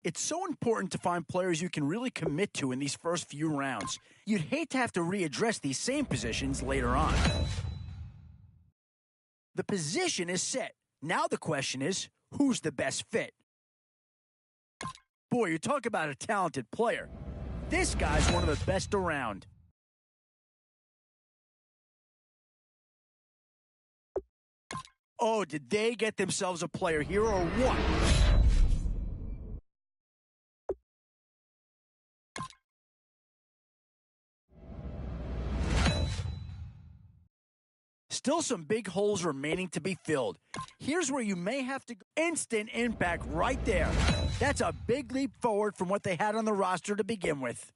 It's so important to find players you can really commit to in these first few rounds. You'd hate to have to readdress these same positions later on. The position is set. Now the question is, who's the best fit? Boy, you talk about a talented player. This guy's one of the best around. Oh, did they get themselves a player here or what? Still some big holes remaining to be filled. Here's where you may have to go. Instant impact right there. That's a big leap forward from what they had on the roster to begin with.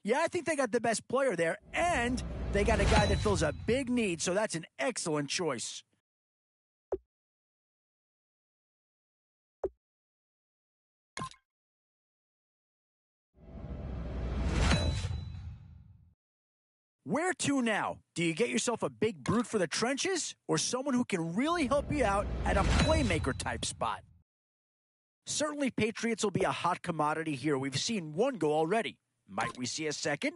Yeah, I think they got the best player there, and they got a guy that fills a big need, so that's an excellent choice. Where to now? Do you get yourself a big brute for the trenches or someone who can really help you out at a playmaker type spot? Certainly Patriots will be a hot commodity here. We've seen one go already. Might we see a second?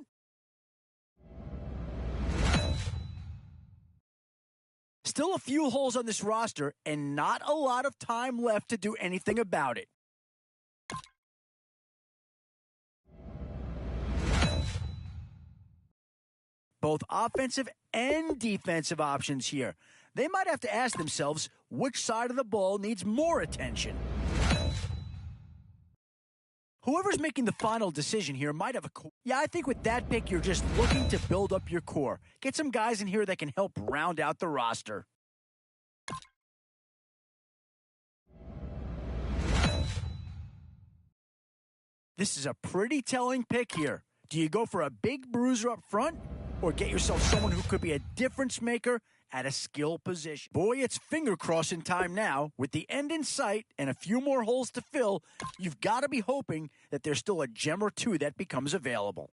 Still a few holes on this roster and not a lot of time left to do anything about it. Both offensive and defensive options here. They might have to ask themselves which side of the ball needs more attention. Whoever's making the final decision here might have a core. Yeah, I think with that pick, you're just looking to build up your core. Get some guys in here that can help round out the roster. This is a pretty telling pick here. Do you go for a big bruiser up front? Or get yourself someone who could be a difference maker at a skill position. Boy, it's finger crossing time now. With the end in sight and a few more holes to fill, you've got to be hoping that there's still a gem or two that becomes available.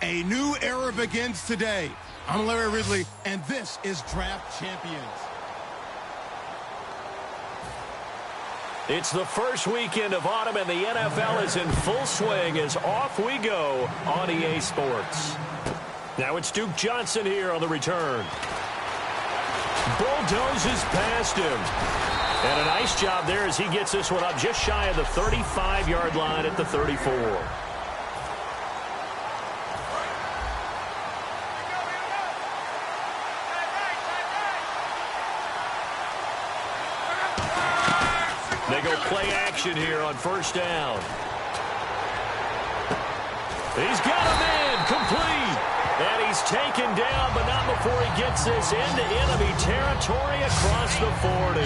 A new era begins today. I'm Larry Ridley, and this is Draft Champions. It's the first weekend of autumn, and the NFL is in full swing as off we go on EA Sports. Now it's Duke Johnson here on the return. Bulldozes past him. And a nice job there as he gets this one up just shy of the 35-yard line at the 34. They go play action here on first down. He's got him in, complete. And he's taken down, but not before he gets this into enemy territory across the 40.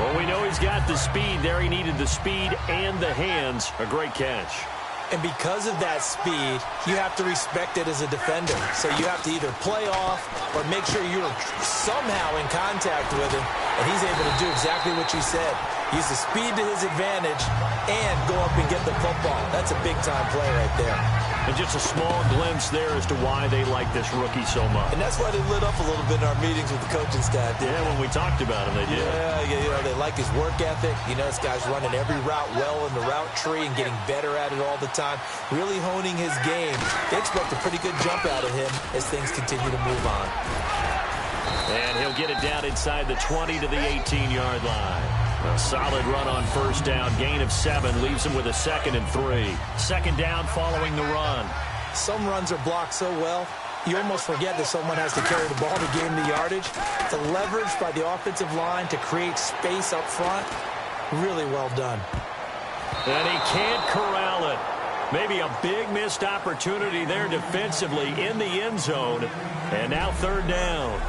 Well, we know he's got the speed there. He needed the speed and the hands. A great catch. And because of that speed, you have to respect it as a defender. So you have to either play off or make sure you're somehow in contact with him. And he's able to do exactly what you said. Use the speed to his advantage and go up and get the football. That's a big-time play right there. And just a small glimpse there as to why they like this rookie so much. And that's why they lit up a little bit in our meetings with the coaching staff. Yeah, when we talked about him, they did. Yeah, you know, they like his work ethic. You know, this guy's running every route well in the route tree and getting better at it all the time, really honing his game. They expect a pretty good jump out of him as things continue to move on. And he'll get it down inside the 20 to the 18-yard line. A solid run on first down. Gain of 7 leaves him with a 2nd and 3. Second down following the run. Some runs are blocked so well, you almost forget that someone has to carry the ball to gain the yardage. The leverage by the offensive line to create space up front, really well done. And he can't corral it. Maybe a big missed opportunity there defensively in the end zone. And now third down.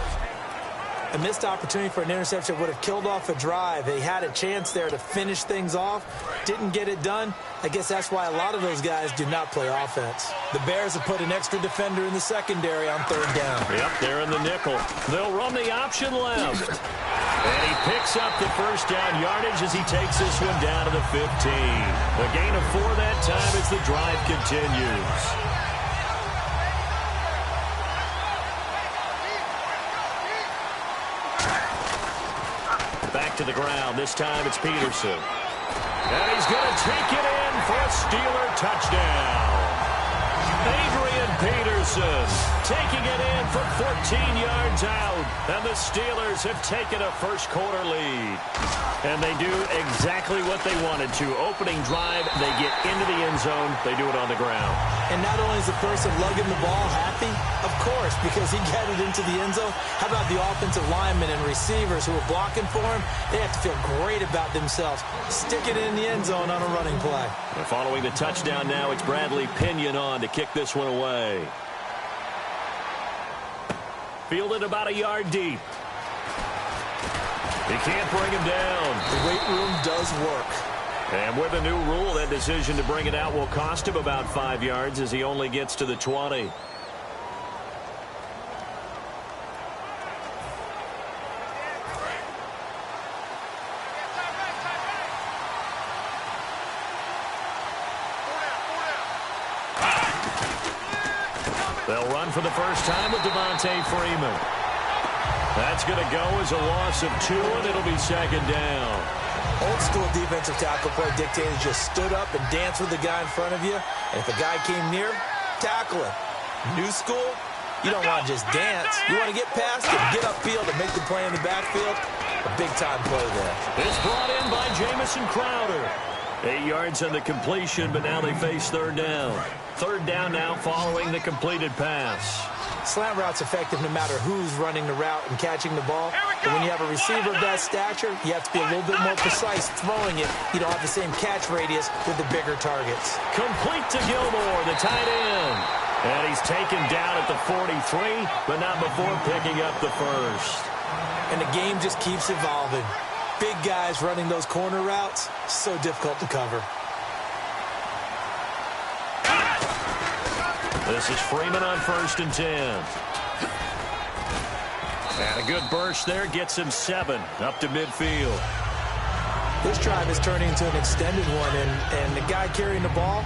A missed opportunity for an interception would have killed off a drive. They had a chance there to finish things off. Didn't get it done. I guess that's why a lot of those guys do not play offense. The Bears have put an extra defender in the secondary on third down. Yep, they're in the nickel. They'll run the option left. And he picks up the first down yardage as he takes this one down to the 15. A gain of 4 that time as the drive continues. Back to the ground. This time it's Peterson. And he's going to take it in for a Steeler touchdown. Adrian Peterson taking it in from 14 yards out. And the Steelers have taken a first-quarter lead. And they do exactly what they wanted to. Opening drive, they get into the end zone. They do it on the ground. And not only is the person lugging the ball happy, of course, because he got it into the end zone. How about the offensive linemen and receivers who are blocking for him? They have to feel great about themselves. Stick it in the end zone on a running play. And following the touchdown now, it's Bradley Pinion on to kick this one away. Fielded about a yard deep. He can't bring him down. The weight room does work. And with a new rule, that decision to bring it out will cost him about 5 yards as he only gets to the 20. They'll run for the first time with Devontae Freeman. That's going to go as a loss of 2, and it'll be second down. Old school defensive tackle play dictated just stood up and danced with the guy in front of you. And if a guy came near, tackle him. New school, you don't want to just dance. You want to get past him, get upfield, and make the play in the backfield. A big-time play there. It's brought in by Jamison Crowder. 8 yards on the completion, but now they face third down. Third down now following the completed pass. Slant route's effective no matter who's running the route and catching the ball. But when you have a receiver of that stature, you have to be a little bit more precise throwing it. You don't have the same catch radius with the bigger targets. Complete to Gilmore, the tight end. And he's taken down at the 43, but not before picking up the first. And the game just keeps evolving. Big guys running those corner routes, so difficult to cover. This is Freeman on 1st and 10. And a good burst there gets him 7 up to midfield. This drive is turning into an extended one, and the guy carrying the ball,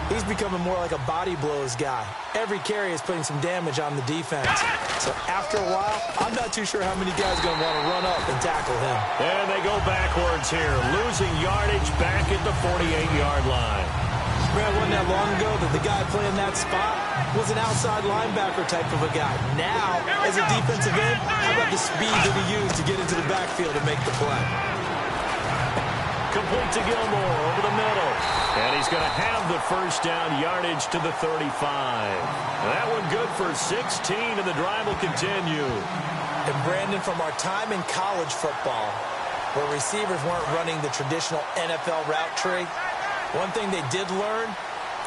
he's becoming more like a body blows guy. Every carry is putting some damage on the defense. So after a while, I'm not too sure how many guys are going to want to run up and tackle him. And they go backwards here, losing yardage back at the 48-yard line. Man, wasn't that long ago that the guy playing that spot was an outside linebacker type of a guy. Now, as a defensive end, how about the speed that he used to get into the backfield and make the play? Complete to Gilmore over the middle. And he's going to have the first down yardage to the 35. That one good for 16, and the drive will continue. And Brandon, from our time in college football, where receivers weren't running the traditional NFL route tree, one thing they did learn,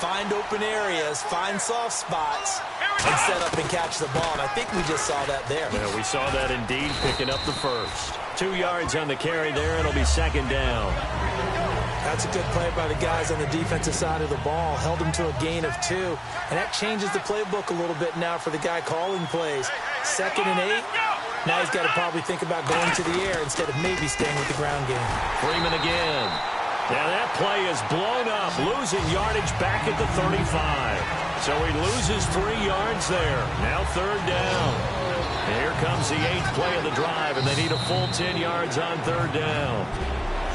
find open areas, find soft spots, and set up and catch the ball. And I think we just saw that there. Yeah, we saw that indeed, picking up the first. 2 yards on the carry there, and it'll be second down. That's a good play by the guys on the defensive side of the ball. Held them to a gain of 2. And that changes the playbook a little bit now for the guy calling plays. 2nd and 8. Now he's got to probably think about going to the air instead of maybe staying with the ground game. Freeman again. Now that play is blown up, losing yardage back at the 35. So he loses 3 yards there. Now third down. And here comes the 8th play of the drive, and they need a full 10 yards on third down.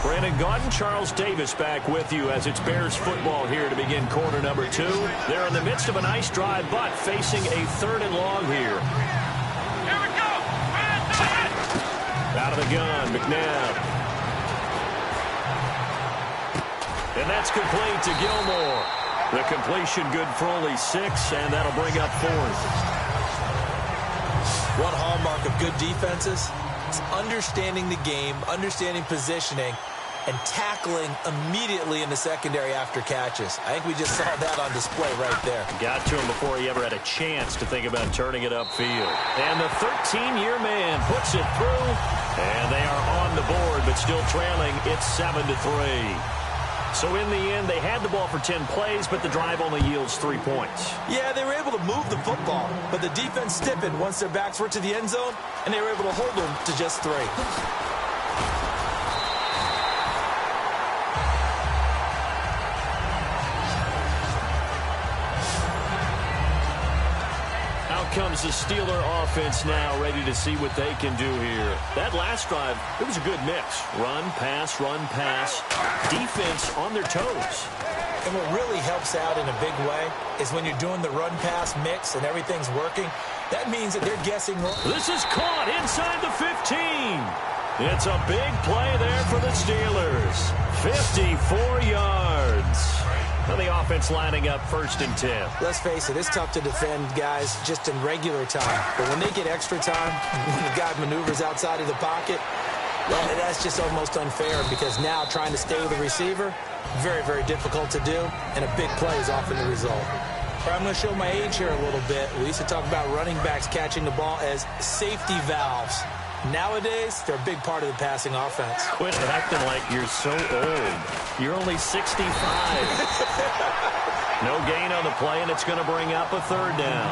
Brandon Gaudin, Charles Davis back with you as it's Bears football here to begin quarter number 2. They're in the midst of a nice drive, but facing a 3rd and long here. Here we go. Out of the gun, McNabb. And that's complete to Gilmore. The completion good for only 6, and that'll bring up 4th. One hallmark of good defenses is understanding the game, understanding positioning, and tackling immediately in the secondary after catches. I think we just saw that on display right there. Got to him before he ever had a chance to think about turning it upfield. And the 13-year man puts it through, and they are on the board, but still trailing. It's 7-3. So in the end, they had the ball for 10 plays, but the drive only yields 3 points. Yeah, they were able to move the football, but the defense stiffened once their backs were to the end zone, and they were able to hold them to just 3. Comes the Steeler offense now, ready to see what they can do here. That last drive, it was a good mix. Run, pass, defense on their toes. And what really helps out in a big way is when you're doing the run-pass mix and everything's working, that means that they're guessing. This is caught inside the 15. It's a big play there for the Steelers. 54 yards. And the offense lining up 1st and 10. Let's face it, it's tough to defend guys just in regular time. But when they get extra time, when the guy maneuvers outside of the pocket, well, that's just almost unfair because now trying to stay with the receiver, very, very difficult to do, and a big play is often the result. All right, I'm going to show my age here a little bit. We used to talk about running backs catching the ball as safety valves. Nowadays, they're a big part of the passing offense. Quit acting like you're so old. You're only 65. No gain on the play, and it's going to bring up a 3rd down.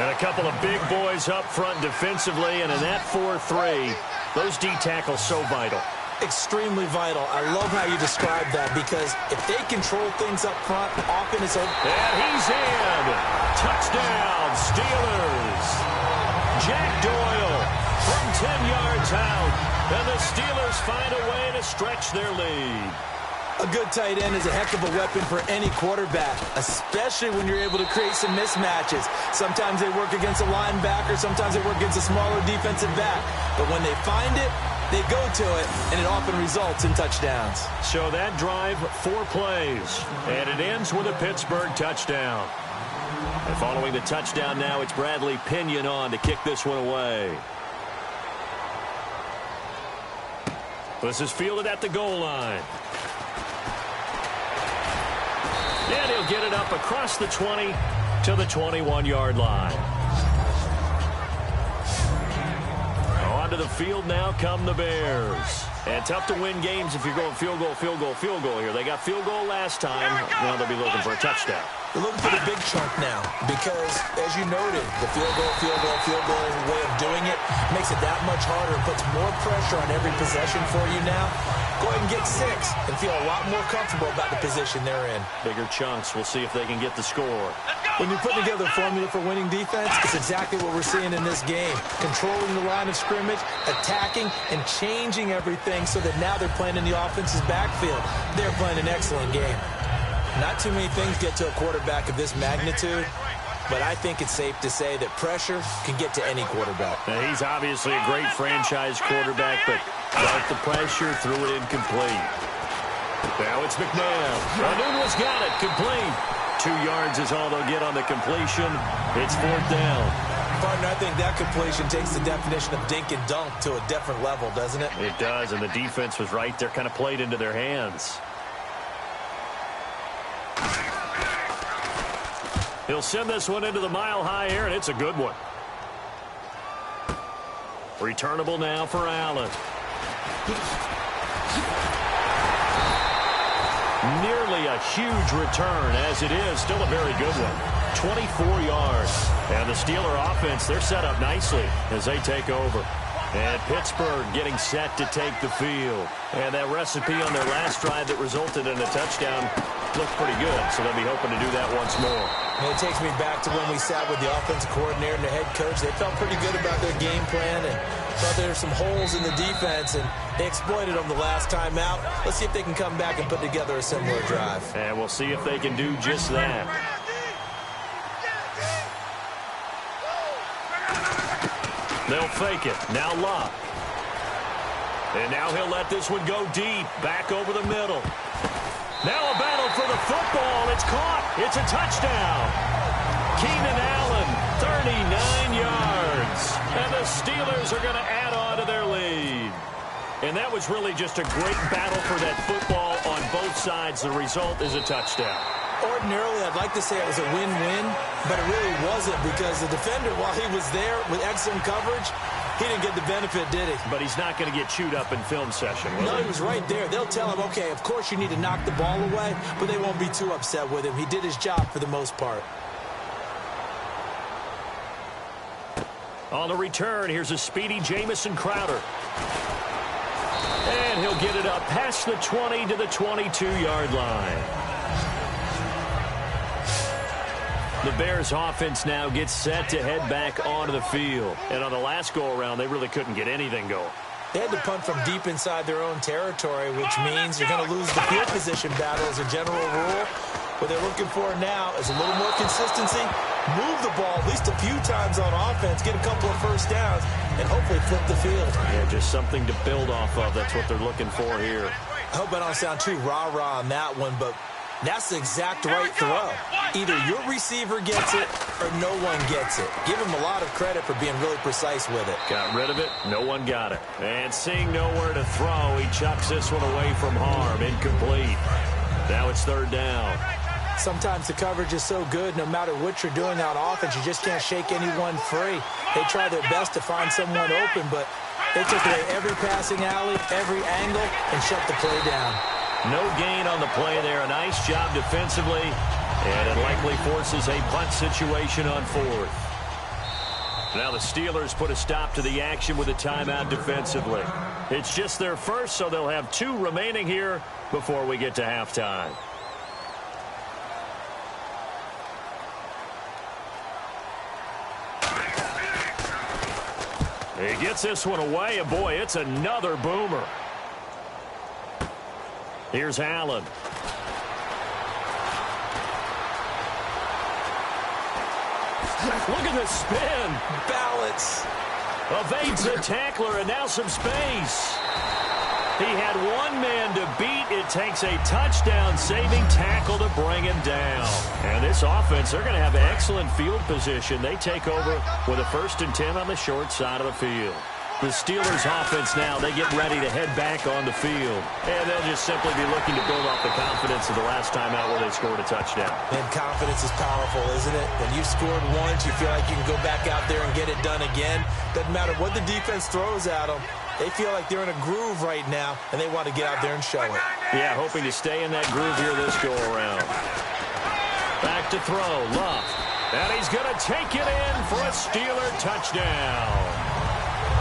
And a couple of big boys up front defensively, and in that 4-3, those D tackles so vital. Extremely vital. I love how you describe that because if they control things up front, often it's over. And he's in. Touchdown, Steelers. Jack Doyle from 10 yards out. And the Steelers find a way to stretch their lead. A good tight end is a heck of a weapon for any quarterback, especially when you're able to create some mismatches. Sometimes they work against a linebacker, sometimes they work against a smaller defensive back. But when they find it, they go to it, and it often results in touchdowns. So that drive, 4 plays, and it ends with a Pittsburgh touchdown. And following the touchdown now, it's Bradley Pinion on to kick this one away. This is fielded at the goal line. And he'll get it up across the 20 to the 21-yard line. On to the field now come the Bears. And tough to win games if you're going field goal here. They got field goal last time. Now they'll be looking for a touchdown. They're looking for the big chunk now because, as you noted, the field goal way of doing it makes it that much harder. It puts more pressure on every possession for you now. Go ahead and get 6 and feel a lot more comfortable about the position they're in. Bigger chunks. We'll see if they can get the score. When you put together a formula for winning defense, it's exactly what we're seeing in this game. Controlling the line of scrimmage, attacking, and changing everything so that now they're playing in the offense's backfield. They're playing an excellent game. Not too many things get to a quarterback of this magnitude, but I think it's safe to say that pressure can get to any quarterback. Now, he's obviously a great franchise quarterback, but without the pressure, threw it incomplete. Now it's McMahon. Anunwa's got it, complete. 2 yards is all they'll get on the completion. It's 4th down. Partner, I think that completion takes the definition of dink and dunk to a different level, doesn't it? It does, and the defense was right there, kind of played into their hands. He'll send this one into the mile-high air, and it's a good one. Returnable now for Allen. Nearly a huge return, as it is. Still a very good one. 24 yards. And the Steeler offense, they're set up nicely as they take over. And Pittsburgh getting set to take the field. And that recipe on their last drive that resulted in a touchdown looked pretty good, so they'll be hoping to do that once more. And it takes me back to when we sat with the offensive coordinator and the head coach. They felt pretty good about their game plan and thought there were some holes in the defense, and they exploited them the last time out. Let's see if they can come back and put together a similar drive. And we'll see if they can do just that. They'll fake it. Now Locke. And now he'll let this one go deep. Back over the middle. Now a battle for the football. It's caught. It's a touchdown. Keenan Allen, 39 yards. And the Steelers are going to add on to their lead. And that was really just a great battle for that football on both sides. The result is a touchdown. Ordinarily, I'd like to say it was a win-win, but it really wasn't because the defender, while he was there with excellent coverage, he didn't get the benefit, did he? But he's not going to get chewed up in film session, will No, he? he was right there. They'll tell him, okay, of course you need to knock the ball away, but they won't be too upset with him. He did his job for the most part. On the return, here's a speedy Jamison Crowder. And he'll get it up past the 20 to the 22-yard line. The Bears offense now gets set to head back onto the field. And on the last go-around, they really couldn't get anything going. They had to punt from deep inside their own territory, which means you're going to lose the field position battle as a general rule. What they're looking for now is a little more consistency, move the ball at least a few times on offense, get a couple of first downs, and hopefully flip the field. Yeah, just something to build off of. That's what they're looking for here. I hope I don't sound too rah-rah on that one, but that's the exact right throw. Either your receiver gets it or no one gets it. Give him a lot of credit for being really precise with it. Got rid of it. No one got it. And seeing nowhere to throw, he chucks this one away from harm. Incomplete. Now it's third down. Sometimes the coverage is so good, no matter what you're doing on offense, you just can't shake anyone free. They try their best to find someone open, but they took away every passing alley, every angle, and shut the play down. No gain on the play there. A nice job defensively, and it likely forces a punt situation on fourth. Now the Steelers put a stop to the action with a timeout defensively. It's just their first, so they'll have 2 remaining here before we get to halftime. He gets this one away, and boy, it's another boomer. Here's Allen. Look at the spin. Balance. Evades the tackler, and now some space. He had one man to beat. It takes a touchdown-saving tackle to bring him down. And this offense, they're going to have excellent field position. They take over with a 1st and 10 on the short side of the field. The Steelers offense now, they get ready to head back on the field. And they'll just simply be looking to build off the confidence of the last time out where they scored a touchdown. And confidence is powerful, isn't it? When you've scored once, you feel like you can go back out there and get it done again. Doesn't matter what the defense throws at them. They feel like they're in a groove right now, and they want to get out there and show it. Yeah, hoping to stay in that groove here this go-around. Back to throw, Love. And he's going to take it in for a Steeler touchdown.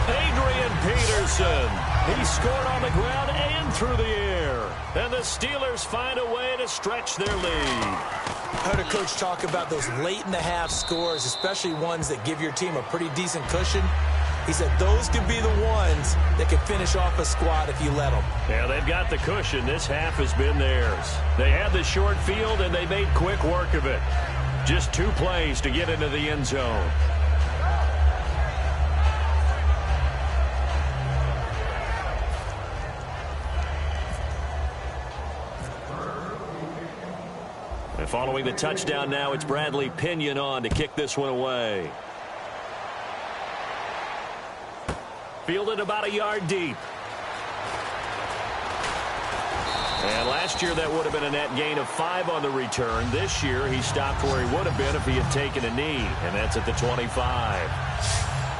Adrian Peterson. He scored on the ground and through the air. And the Steelers find a way to stretch their lead. I heard a coach talk about those late-in-the-half scores, especially ones that give your team a pretty decent cushion. He said those could be the ones that could finish off a squad if you let them. Yeah, they've got the cushion. This half has been theirs. They had the short field, and they made quick work of it. Just 2 plays to get into the end zone. And following the touchdown now, it's Bradley Pinion on to kick this one away. Fielded about a yard deep. And last year that would have been a net gain of 5 on the return. This year he stopped where he would have been if he had taken a knee, and that's at the 25.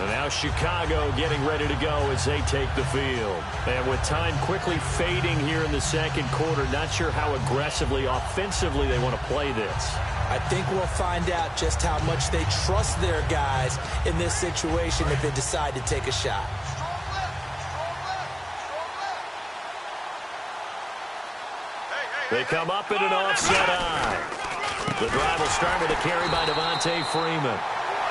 And now Chicago getting ready to go as they take the field. And with time quickly fading here in the second quarter, not sure how aggressively, offensively they want to play this. I think we'll find out just how much they trust their guys in this situation if they decide to take a shot. They come up in an offset eye. The drive will start with a carry by Devontae Freeman.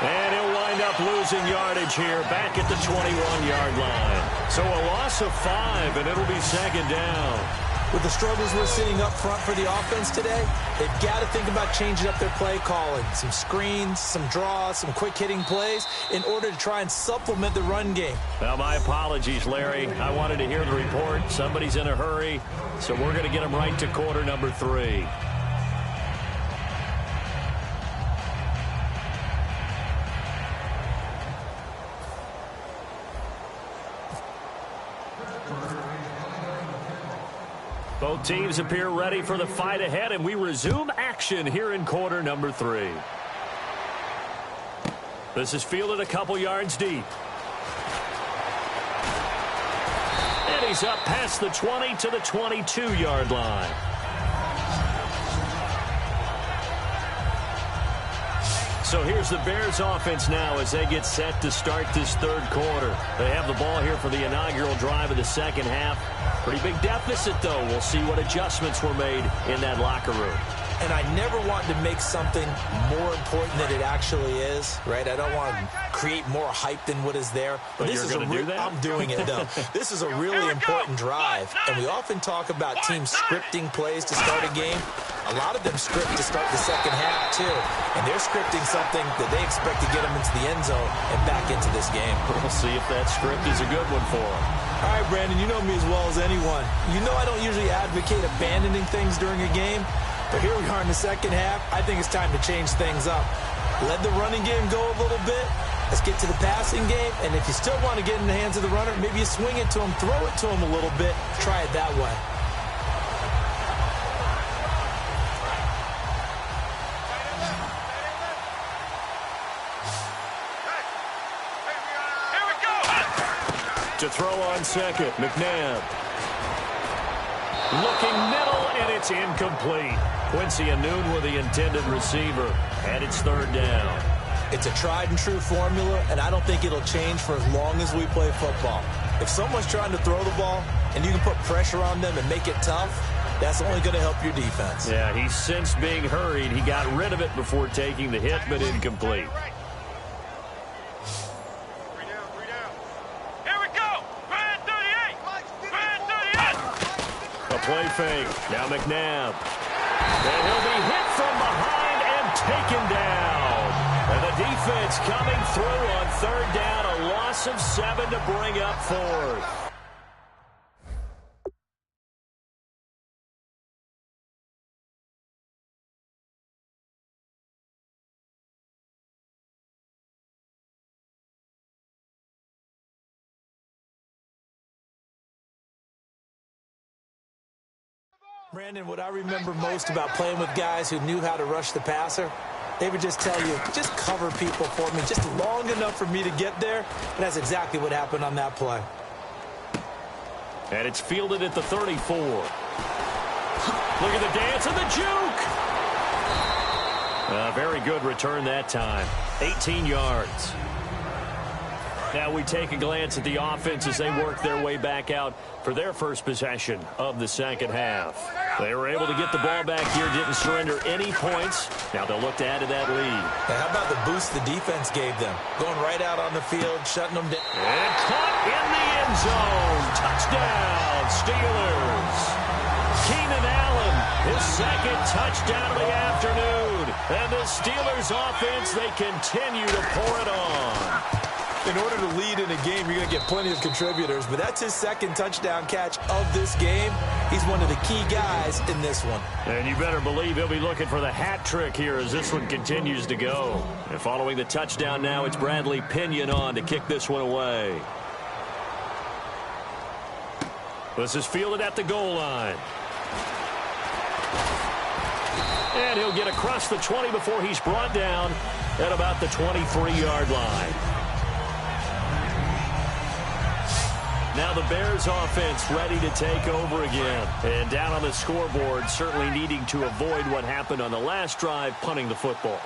And he'll wind up losing yardage here back at the 21-yard line. So a loss of 5, and it'll be second down. With the struggles we're seeing up front for the offense today, they've got to think about changing up their play calling. Some screens, some draws, some quick-hitting plays in order to try and supplement the run game. Well, my apologies, Larry. I wanted to hear the report. Somebody's in a hurry, so we're going to get them right to quarter number 3. Both teams appear ready for the fight ahead, and we resume action here in quarter number 3. This is fielded a couple yards deep. And he's up past the 20 to the 22-yard line. So here's the Bears offense now as they get set to start this third quarter. They have the ball here for the inaugural drive of the second half. Pretty big deficit, though. We'll see what adjustments were made in that locker room. And I never want to make something more important than it actually is, right? I don't want to create more hype than what is there. But this is going to do that? I'm doing it, though. This is a really important drive. And we often talk about teams scripting plays to start a game. A lot of them script to start the second half, too. And they're scripting something that they expect to get them into the end zone and back into this game. We'll see if that script is a good one for them. All right, Brandon, you know me as well as anyone. You know I don't usually advocate abandoning things during a game. But here we are in the second half. I think it's time to change things up. Let the running game go a little bit. Let's get to the passing game. And if you still want to get in the hands of the runner, maybe you swing it to him, throw it to him a little bit. Try it that way. To throw on second, McNabb. Looking middle, and it's incomplete. Quincy Anoon with the intended receiver, and it's third down. It's a tried-and-true formula, and I don't think it'll change for as long as we play football. If someone's trying to throw the ball, and you can put pressure on them and make it tough, that's only going to help your defense. Yeah, he's since being hurried. He got rid of it before taking the hit, but incomplete. Play fake. Now McNabb. And he'll be hit from behind and taken down. And the defense coming through on third down. A loss of 7 to bring up fourth. Brandon, what I remember most about playing with guys who knew how to rush the passer, they would just tell you, just cover people for me, just long enough for me to get there. And that's exactly what happened on that play. And it's fielded at the 34. Look at the dance and the juke. Very good return that time. 18 yards. Now we take a glance at the offense as they work their way back out for their first possession of the second half. They were able to get the ball back here, didn't surrender any points. Now they'll look to add to that lead. Now how about the boost the defense gave them? Going right out on the field, shutting them down. And caught in the end zone. Touchdown, Steelers. Keenan Allen, his second touchdown of the afternoon. And the Steelers offense, they continue to pour it on. In order to lead in a game, you're going to get plenty of contributors, but that's his second touchdown catch of this game. He's one of the key guys in this one. And you better believe he'll be looking for the hat trick here as this one continues to go. And following the touchdown now, it's Bradley Pinion on to kick this one away. This is fielded at the goal line. And he'll get across the 20 before he's brought down at about the 23-yard line. Now the Bears offense ready to take over again. And down on the scoreboard, certainly needing to avoid what happened on the last drive, punting the football.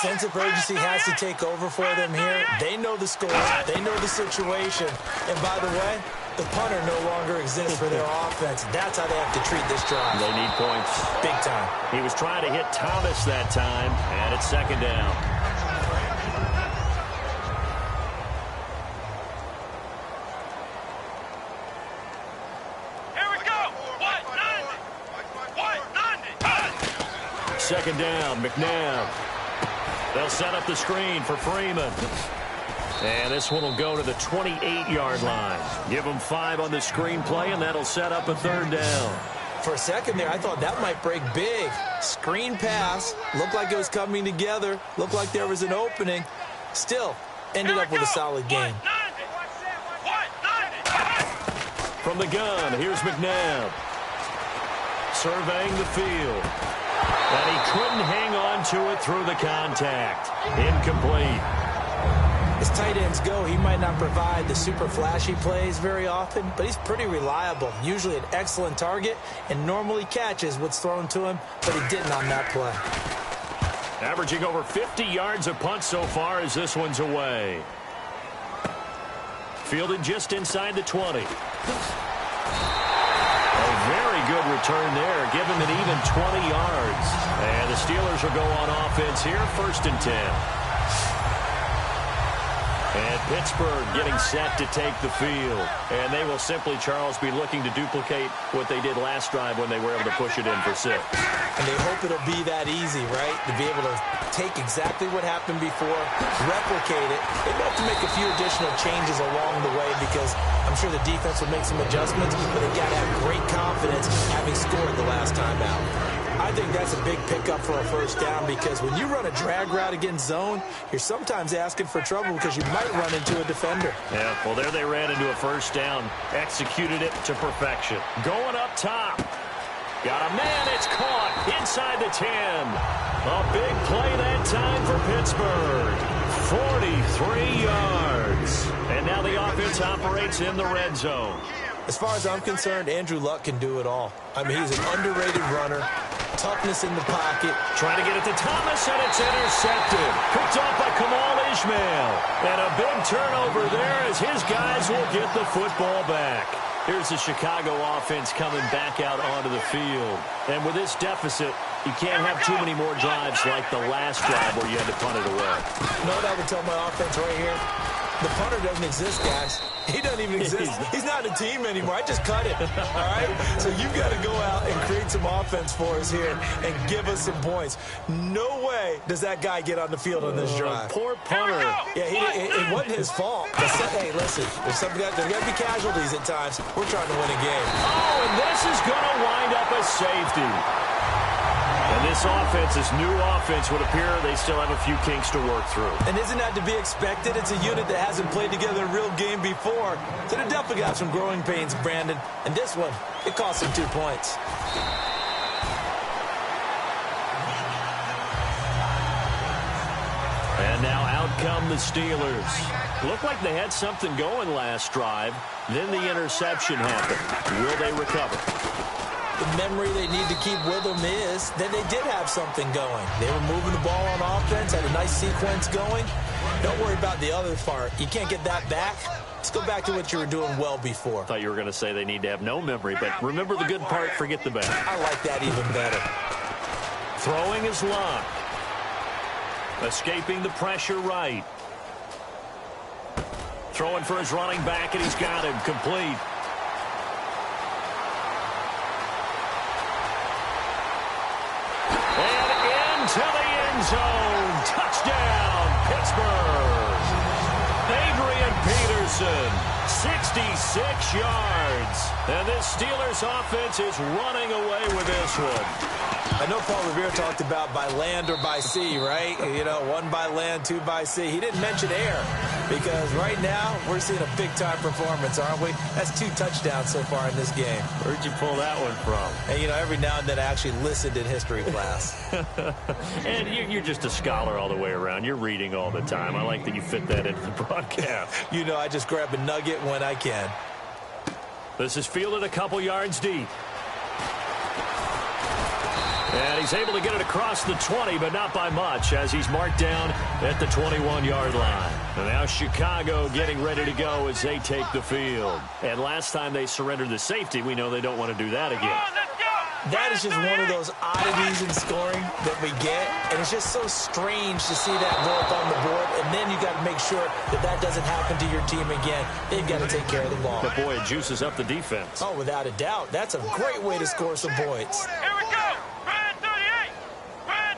Sense of urgency has to take over for them here. They know the score. They know the situation. And by the way, the punter no longer exists for their offense. That's how they have to treat this drive. They need points. Big time. He was trying to hit Thomas that time, and it's second down. second down. McNabb. They'll set up the screen for Freeman. And this one will go to the 28-yard line. Give them 5 on the screenplay, and that'll set up a third down. For a second there, I thought that might break big. Screen pass. Looked like it was coming together. Looked like there was an opening. Still, ended up with a solid game. From the gun, here's McNabb. Surveying the field. And he couldn't hang on to it through the contact. Incomplete. As tight ends go, he might not provide the super flashy plays very often, but he's pretty reliable. Usually an excellent target and normally catches what's thrown to him, but he didn't on that play. Averaging over 50 yards a punt so far as this one's away. Fielded just inside the 20. A very good return there. Give him an even 20 yards. And the Steelers will go on offense here, 1st and 10. And Pittsburgh getting set to take the field. And they will simply, Charles, be looking to duplicate what they did last drive when they were able to push it in for 6. And they hope it'll be that easy, right? To be able to take exactly what happened before, replicate it. They have to make a few additional changes along the way because I'm sure the defense will make some adjustments, but they got to have great confidence having scored the last time out. I think that's a big pickup for a first down because when you run a drag route against zone, you're sometimes asking for trouble because you might run into a defender. Yeah, well, there they ran into a first down. Executed it to perfection. Going up top. Got a man. It's caught inside the 10. A big play that time for Pittsburgh. 43 yards. And now the offense operates in the red zone. As far as I'm concerned, Andrew Luck can do it all. I mean, he's an underrated runner. Toughness in the pocket. Trying to get it to Thomas, and it's intercepted. Picked off by Kamal Ishmael. And a big turnover there as his guys will get the football back. Here's the Chicago offense coming back out onto the field. And with this deficit, you can't have too many more drives like the last drive where you had to punt it away. You know what I would tell my offense right here? The punter doesn't exist, guys. He doesn't even exist. He's not a team anymore. I just cut it, all right? So you've got to go out and create some offense for us here and give us some points. No way does that guy get on the field on this drive. Poor punter. Yeah, it wasn't his fault. Hey, listen, there's going to be casualties at times. We're trying to win a game. Oh, and this is going to wind up a safety. And this offense, this new offense, would appear they still have a few kinks to work through. And isn't that to be expected? It's a unit that hasn't played together a real game before. So they definitely got some growing pains, Brandon. And this one, it cost them 2 points. And now out come the Steelers. Looked like they had something going last drive. Then the interception happened. Will they recover? The memory they need to keep with them is that they did have something going. They were moving the ball on offense, had a nice sequence going. Don't worry about the other part. You can't get that back. Let's go back to what you were doing well before. I thought you were going to say they need to have no memory, but remember the good part, forget the bad. I like that even better. Throwing his luck. Escaping the pressure right. Throwing for his running back, and he's got him complete. To the end zone. Touchdown, Pittsburgh. Adrian Peterson, 66 yards. And this Steelers offense is running away with this one. I know Paul Revere talked about by land or by sea, right? You know, 1 by land, 2 by sea. He didn't mention air because right now we're seeing a big-time performance, aren't we? That's 2 touchdowns so far in this game. Where'd you pull that one from? And, you know, every now and then I actually listened in history class. And you're just a scholar all the way around. You're reading all the time. I like that you fit that into the broadcast. You know, I just grab a nugget when I can. This is fielded a couple yards deep. And he's able to get it across the 20, but not by much, as he's marked down at the 21-yard line. And now Chicago getting ready to go as they take the field. And last time they surrendered the safety, we know they don't want to do that again. That is just one of those oddities in scoring that we get, and it's just so strange to see that go up on the board, and then you got to make sure that that doesn't happen to your team again. They've got to take care of the ball. But, boy, it juices up the defense. Oh, without a doubt. That's a great way to score some points. Here we go. Brand 38. Brand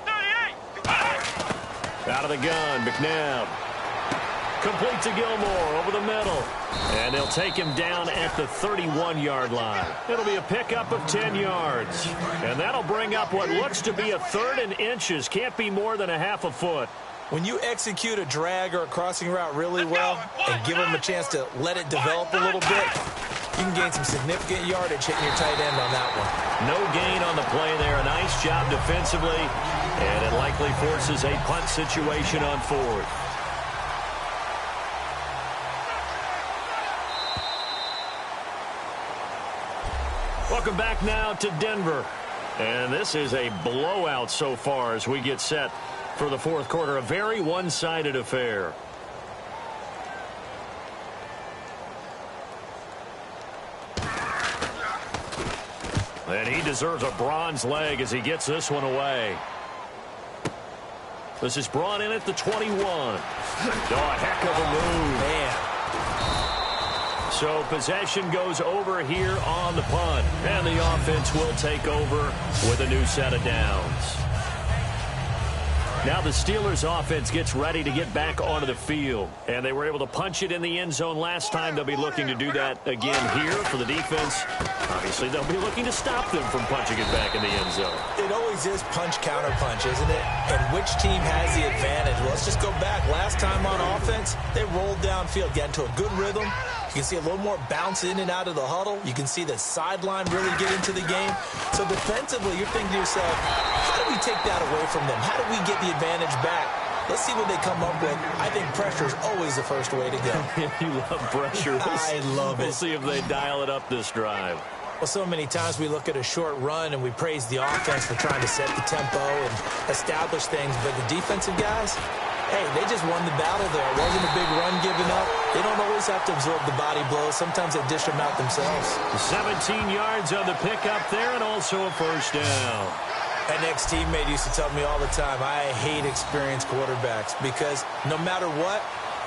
Out of the gun, McNabb. Complete to Gilmore over the middle. And they'll take him down at the 31-yard line. It'll be a pickup of 10 yards. And that'll bring up what looks to be a 3rd and inches. Can't be more than a half a foot. When you execute a drag or a crossing route really well and give them a chance to let it develop a little bit, you can gain some significant yardage hitting your tight end on that one. No gain on the play there. A nice job defensively. And it likely forces a punt situation on 4th. Welcome back now to Denver. And this is a blowout so far as we get set for the 4th quarter. A very one-sided affair. And he deserves a bronze leg as he gets this one away. This is brought in at the 21. Oh, a heck of a move. Man. So possession goes over here on the punt. And the offense will take over with a new set of downs. Now the Steelers offense gets ready to get back onto the field. And they were able to punch it in the end zone last time. They'll be looking to do that again here for the defense. Obviously, they'll be looking to stop them from punching it back in the end zone. It always is punch-counter-punch, isn't it? And which team has the advantage? Well, let's just go back. Last time on offense, they rolled downfield, got into a good rhythm. You can see a little more bounce in and out of the huddle. You can see the sideline really get into the game. So defensively, you're thinking to yourself, how do we take that away from them? How do we get the advantage back? Let's see what they come up with. I think pressure is always the first way to go. You love pressure. I love it. We'll see if they dial it up this drive. Well, so many times we look at a short run and we praise the offense for trying to set the tempo and establish things. But the defensive guys, hey, they just won the battle there. It wasn't a big run given up. They don't always have to absorb the body blows. Sometimes they dish them out themselves. 17 yards on the pickup there and also a first down. An ex-teammate used to tell me all the time, I hate experienced quarterbacks because no matter what,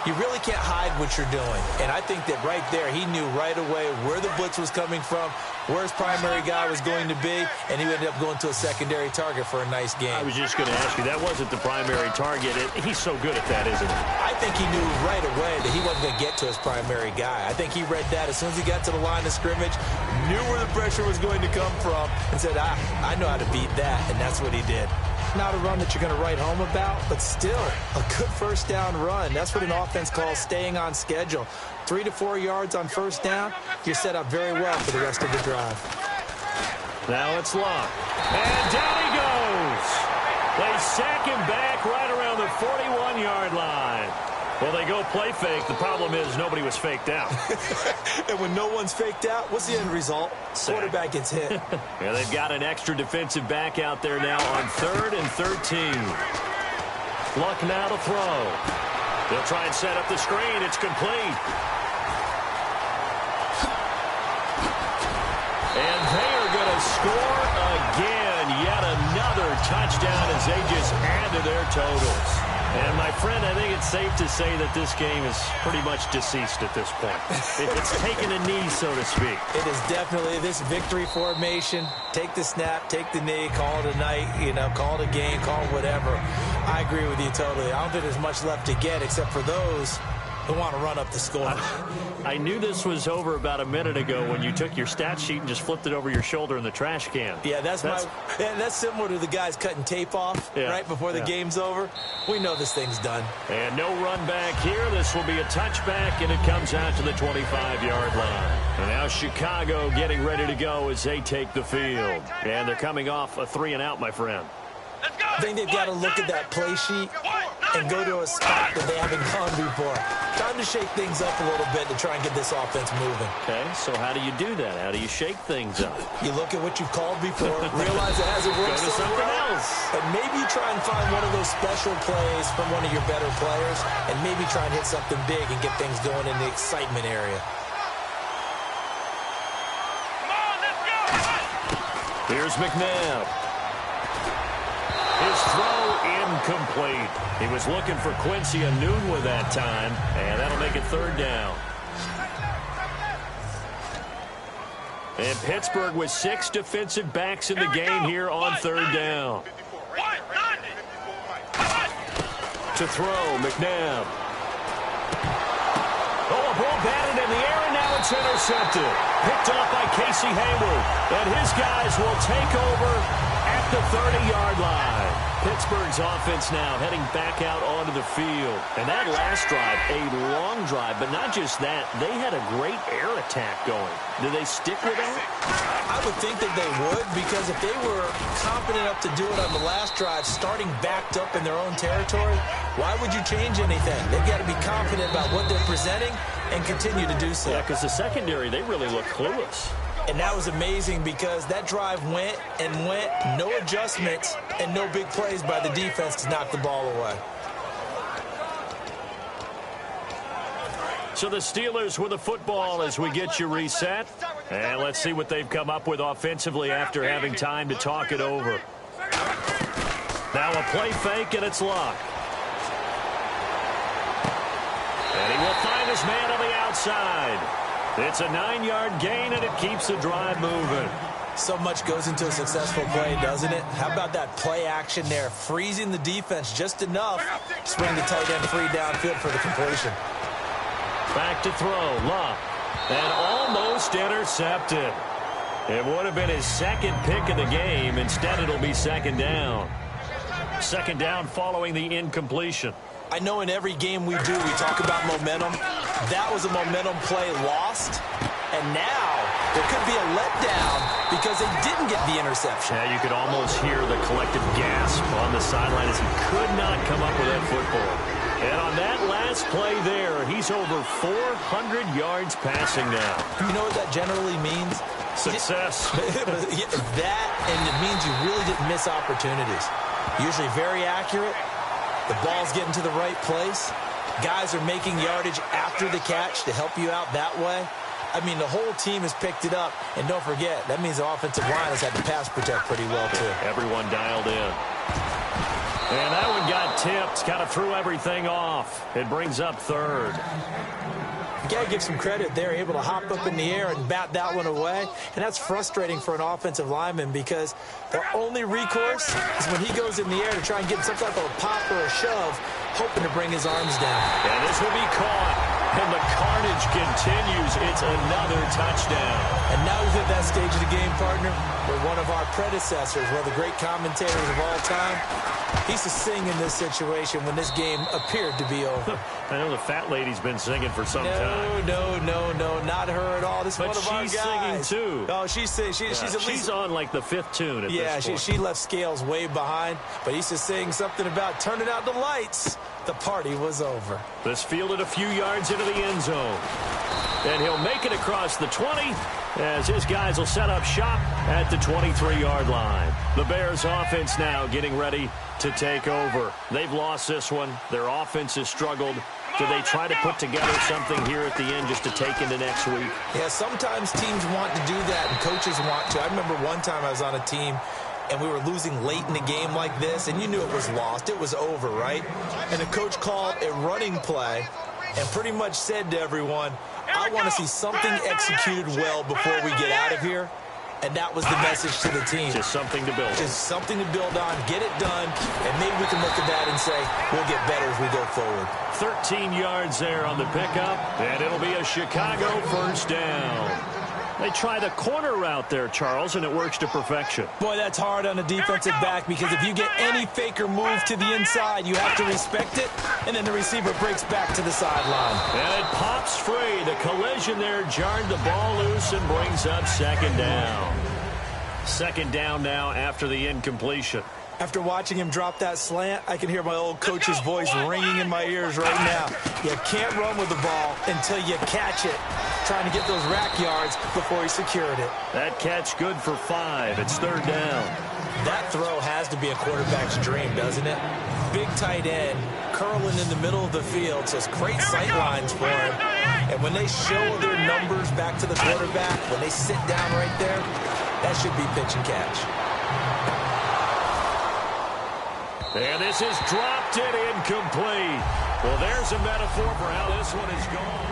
you really can't hide what you're doing. And I think that right there, he knew right away where the blitz was coming from, where his primary guy was going to be, and he ended up going to a secondary target for a nice game. I was just going to ask you, that wasn't the primary target. He's so good at that, isn't he? I think he knew right away that he wasn't going to get to his primary guy. I think he read that as soon as he got to the line of scrimmage, knew where the pressure was going to come from, and said, I know how to beat that, and that's what he did. Not a run that you're going to write home about, but still a good first down run. That's what an offense calls staying on schedule. 3 to 4 yards on first down, you're set up very well for the rest of the drive. Now it's Locke. And down he goes. They sack him back right around the 41-yard line. Well, they go play fake. The problem is nobody was faked out. And when no one's faked out, what's the end result? Quarterback gets hit. Yeah, they've got an extra defensive back out there now on 3rd and 13. Luck now to throw. They'll try and set up the screen. It's complete. And they are going to score again. Yet another touchdown as they just add to their totals. And, my friend, I think it's safe to say that this game is pretty much deceased at this point. It's taken a knee, so to speak. It is definitely this victory formation. Take the snap, take the knee, call it a night, call it a game, call it whatever. I agree with you totally. I don't think there's much left to get except for those who want to run up the score. I knew this was over about a minute ago when you took your stat sheet and just flipped it over your shoulder in the trash can. Yeah, that's similar to the guys cutting tape off right before the game's over. We know this thing's done. And no run back here. This will be a touchback, and it comes out to the 25-yard line. And now Chicago getting ready to go as they take the field. And they're coming off a 3-and-out, my friend. I think they've got to look at that play sheet and go to a spot that they haven't gone before. Time to shake things up a little bit to try and get this offense moving. Okay, so how do you do that? How do you shake things up? You look at what you've called before, realize it hasn't worked Go to something else. and maybe try and find one of those special plays from one of your better players, and maybe try and hit something big and get things going in the excitement area. Here's McNabb. His throw incomplete. He was looking for Quincy Enunwa that time, and that'll make it 3rd down. And Pittsburgh with 6 defensive backs in the game here on 3rd down. to throw, McNabb. Oh, a ball batted in the air, and now it's intercepted. Picked off by Casey Hayward. And his guys will take over at the 30-yard line. Pittsburgh's offense now heading back out onto the field. And that last drive, a long drive, but not just that. They had a great air attack going. Do they stick with that? I would think that they would, because if they were confident enough to do it on the last drive, starting backed up in their own territory, why would you change anything? They've got to be confident about what they're presenting and continue to do so. Yeah, because the secondary, they really look clueless. And that was amazing because that drive went and went, no adjustments and no big plays by the defense to knock the ball away. So the Steelers with the football as we get you reset. And let's see what they've come up with offensively after having time to talk it over. Now a play fake, and it's Luck. And he will find his man on the outside. It's a 9-yard gain, and it keeps the drive moving. So much goes into a successful play, doesn't it? How about that play action there? Freezing the defense just enough to bring the tight end free downfield for the completion. Back to throw, Luck. And almost intercepted. It would have been his second pick of the game. Instead, it'll be second down. Second down following the incompletion. I know in every game we do, we talk about momentum. That was a momentum play lost. And now there could be a letdown because they didn't get the interception. Yeah, you could almost hear the collective gasp on the sideline as he could not come up with that football. And on that last play there, he's over 400 yards passing now. You know what that generally means? Success. That, and it means you really didn't miss opportunities. Usually very accurate. The ball's getting to the right place. Guys are making yardage after the catch to help you out that way. I mean, the whole team has picked it up. And don't forget, that means the offensive line has had to pass protect pretty well, too. Everyone dialed in. And that one got tipped, kind of threw everything off. It brings up third. You got to give some credit there, able to hop up in the air and bat that one away. And that's frustrating for an offensive lineman because their only recourse is when he goes in the air to try and get some type of a pop or a shove, hoping to bring his arms down. And this will be caught. And the carnage continues. It's another touchdown. And now he's at that stage of the game, partner, where one of our predecessors, one of the great commentators of all time, he used to sing in this situation when this game appeared to be over. I know the fat lady's been singing for some time. No, not her at all. This is one of our guys. But she's singing, too. Oh, she's singing. She's on, like, the fifth tune at this point. She left Scales way behind, but he used to sing something about turning out the lights. The party was over. This fielded a few yards into the end zone. And he'll make it across the 20 as his guys will set up shop at the 23-yard line. The Bears offense now getting ready to take over. They've lost this one. Their offense has struggled. Do they try to put together something here at the end just to take into next week? Yeah, sometimes teams want to do that and coaches want to. I remember one time I was on a team and we were losing late in the game like this, and you knew it was lost. It was over, right? And the coach called a running play and pretty much said to everyone, I want to see something executed well before we get out of here. And that was the message to the team. Just something to build. Just something to build on, get it done, and maybe we can look at that and say, we'll get better as we go forward. 13 yards there on the pickup, and it'll be a Chicago first down. They try the corner route there, Charles, and it works to perfection. Boy, that's hard on a defensive back because if you get any faker move to the inside, you have to respect it, and then the receiver breaks back to the sideline. And it pops free. The collision there jarred the ball loose and brings up second down. Second down now after the incompletion. After watching him drop that slant, I can hear my old coach's voice ringing in my ears right now. You can't run with the ball until you catch it. Trying to get those rack yards before he secured it. That catch good for 5. It's third down. That throw has to be a quarterback's dream, doesn't it? Big tight end, curling in the middle of the field, so it's great sight lines for him. And when they show their numbers back to the quarterback, when they sit down right there, that should be pitch and catch. And this is dropped and incomplete. Well, there's a metaphor for how this one is gone.